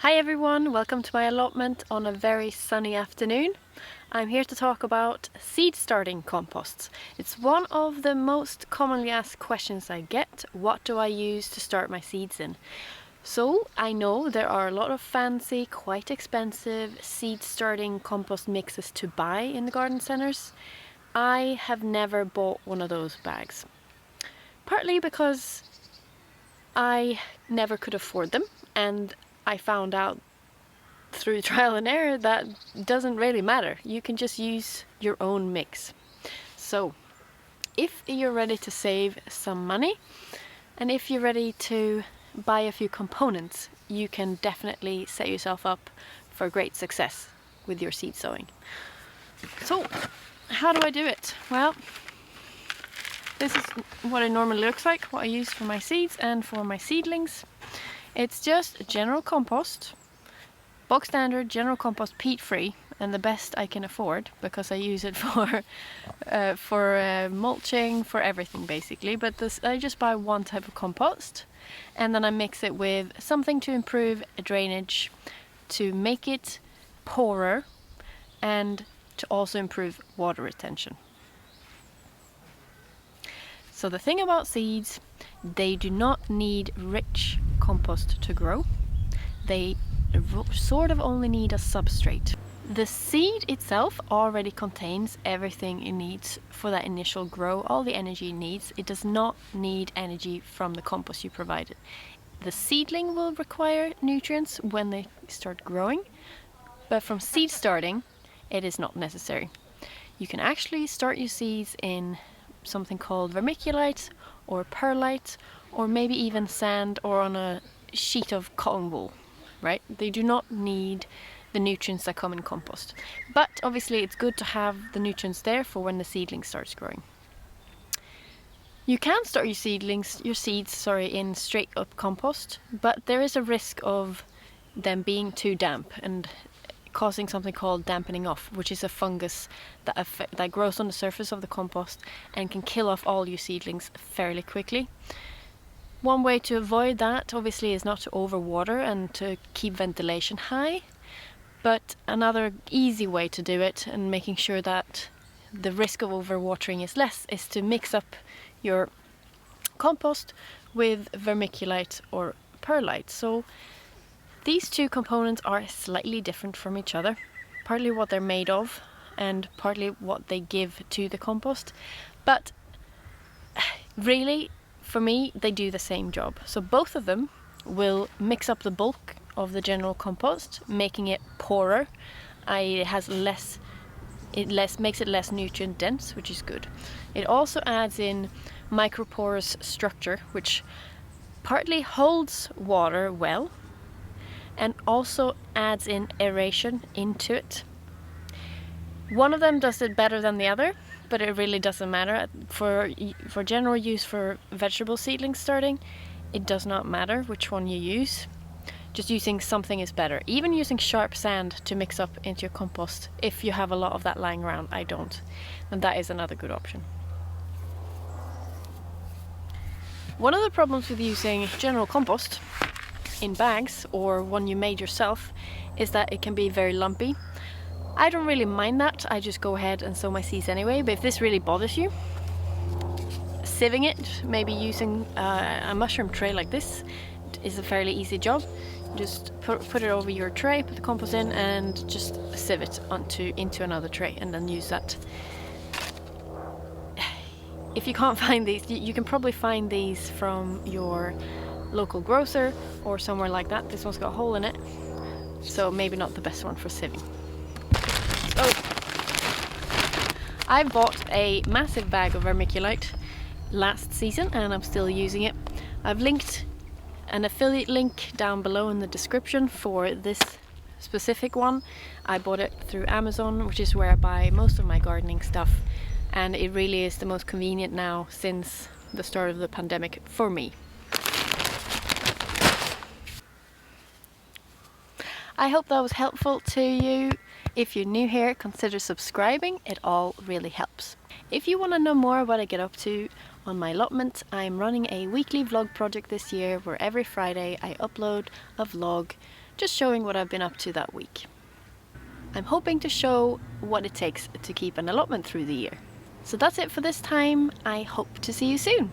Hi everyone, welcome to my allotment on a very sunny afternoon. I'm here to talk about seed starting composts. It's one of the most commonly asked questions I get. What do I use to start my seeds in? So I know there are a lot of fancy, quite expensive seed starting compost mixes to buy in the garden centres. I have never bought one of those bags. Partly because I never could afford them, and I found out through trial and error that doesn't really matter. You can just use your own mix. So if you're ready to save some money and if you're ready to buy a few components, you can definitely set yourself up for great success with your seed sowing. So how do I do it? Well, this is what it normally looks like, what I use for my seeds and for my seedlings. It's just general compost, bog standard general compost, peat-free, and the best I can afford because I use it for mulching, for everything basically. But I just buy one type of compost, and then I mix it with something to improve drainage, to make it poorer, and to also improve water retention. So the thing about seeds, they do not need rich compost to grow. They sort of only need a substrate. The seed itself already contains everything it needs for that initial grow, all the energy it needs. It does not need energy from the compost you provided. The seedling will require nutrients when they start growing, but from seed starting, it is not necessary. You can actually start your seeds in something called vermiculite or perlite, or maybe even sand, or on a sheet of cotton wool, right? They do not need the nutrients that come in compost. But obviously it's good to have the nutrients there for when the seedling starts growing. You can start your seeds in straight up compost, but there is a risk of them being too damp and causing something called dampening off, which is a fungus that grows on the surface of the compost and can kill off all your seedlings fairly quickly. One way to avoid that obviously is not to overwater and to keep ventilation high, but another easy way to do it, and making sure that the risk of overwatering is less, is to mix up your compost with vermiculite or perlite. So these two components are slightly different from each other, partly what they're made of and partly what they give to the compost, but really for me they do the same job. So both of them will mix up the bulk of the general compost, making it poorer. Makes it less nutrient dense, which is good. It also adds in microporous structure, which partly holds water well and also adds in aeration into it. One of them does it better than the other, but it really doesn't matter. For general use for vegetable seedling starting, it does not matter which one you use. Just using something is better. Even using sharp sand to mix up into your compost, if you have a lot of that lying around. I don't, and that is another good option. One of the problems with using general compost in bags or one you made yourself is that it can be very lumpy. I don't really mind that, I just go ahead and sow my seeds anyway, but if this really bothers you, sieving it, maybe using a mushroom tray like this, is a fairly easy job. Just put it over your tray, put the compost in, and just sieve it into another tray, and then use that. If you can't find these, you can probably find these from your local grocer or somewhere like that. This one's got a hole in it, so maybe not the best one for sieving. So I bought a massive bag of vermiculite last season and I'm still using it. I've linked an affiliate link down below in the description for this specific one. I bought it through Amazon, which is where I buy most of my gardening stuff, and it really is the most convenient now since the start of the pandemic for me. I hope that was helpful to you. If you're new here, consider subscribing, it all really helps. If you want to know more what I get up to on my allotment, I'm running a weekly vlog project this year where every Friday I upload a vlog just showing what I've been up to that week. I'm hoping to show what it takes to keep an allotment through the year. So that's it for this time. I hope to see you soon.